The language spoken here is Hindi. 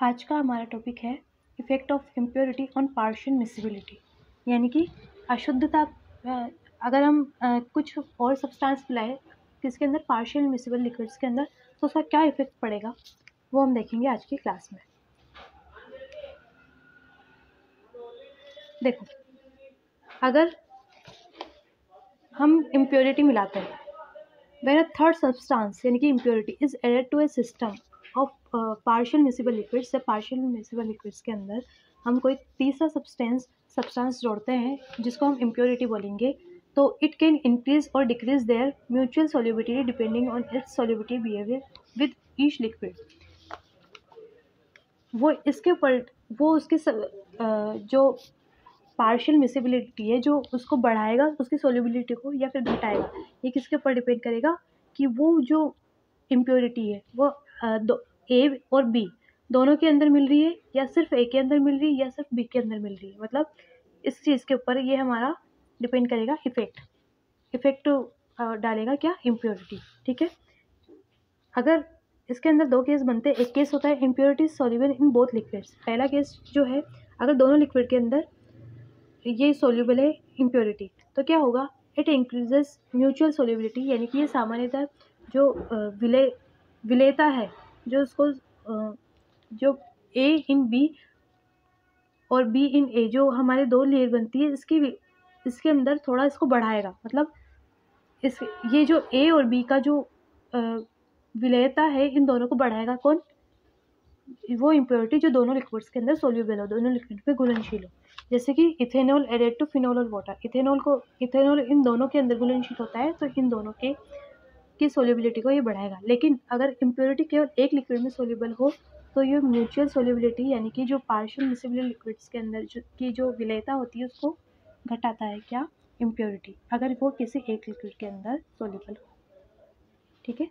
आज का हमारा टॉपिक है effect of impurity on partial miscibility, यानी कि अशुद्धता। अगर हम कुछ और सब्सटेंस मिलाएं किसके अंदर, पार्शियल मिसिबल लिक्विड्स के अंदर, तो उसका क्या इफेक्ट पड़ेगा वो हम देखेंगे आज की क्लास में। देखो, अगर हम इम्प्योरिटी मिलाते हैं, when a third substance यानी कि impurity is added to a system of partial miscible liquids, या partial miscible liquids के अंदर हम कोई तीसरा सब्सटेंस जोड़ते हैं जिसको हम impurity बोलेंगे, तो it can increase or decrease their mutual solubility depending on its solubility behavior with each liquid। वो इसके ऊपर वो उसके जो पार्शियल मिसिबिलिटी है जो उसको बढ़ाएगा, उसकी सोल्यूबिलिटी को, या फिर घटाएगा, ये किसके ऊपर डिपेंड करेगा कि वो जो इम्प्योरिटी है वो ए और बी दोनों के अंदर मिल रही है, या सिर्फ ए के अंदर मिल रही है, या सिर्फ बी के अंदर मिल रही है। मतलब इस चीज़ के ऊपर ये हमारा डिपेंड करेगा, इफेक्ट डालेगा क्या, इम्प्योरिटी। ठीक है, अगर इसके अंदर दो केस बनते हैं, एक केस होता है impurity soluble in both liquids. पहला केस जो है, अगर दोनों लिक्विड के अंदर ये सोल्यूबल है इम्प्योरिटी, तो क्या होगा, इट इंक्रीजेस म्यूचुअल सोल्यूबिलिटी, यानी कि ये सामान्यतः जो विलेयता है, जो उसको जो ए इन बी और बी इन ए, जो हमारे दो लेयर बनती है, इसके अंदर थोड़ा इसको बढ़ाएगा। मतलब इस ये जो ए और बी का जो विलेयता है, इन दोनों को बढ़ाएगा कौन, वो इम्प्योरिटी जो दोनों लिक्विड्स के अंदर सोल्यूबल हो, दोनों लिक्विड में घुलनशील हो। जैसे कि इथेनॉल एडेड टू फिनोल और वाटर, इथेनॉल इन दोनों के अंदर घुलनशील होता है, तो इन दोनों की सोल्यूबिलिटी को ये बढ़ाएगा। लेकिन अगर इम्प्योरिटी केवल एक लिक्विड में सोल्यूबल हो, तो ये म्यूचुअल सोल्यूबिलिटी, यानी कि जो पार्शियल मिसिबल लिक्विड्स के अंदर की जो विलेयता होती है उसको घटाता है, क्या, इम्प्योरिटी, अगर वो किसी एक लिक्विड के अंदर सोल्यूबल हो। ठीक है,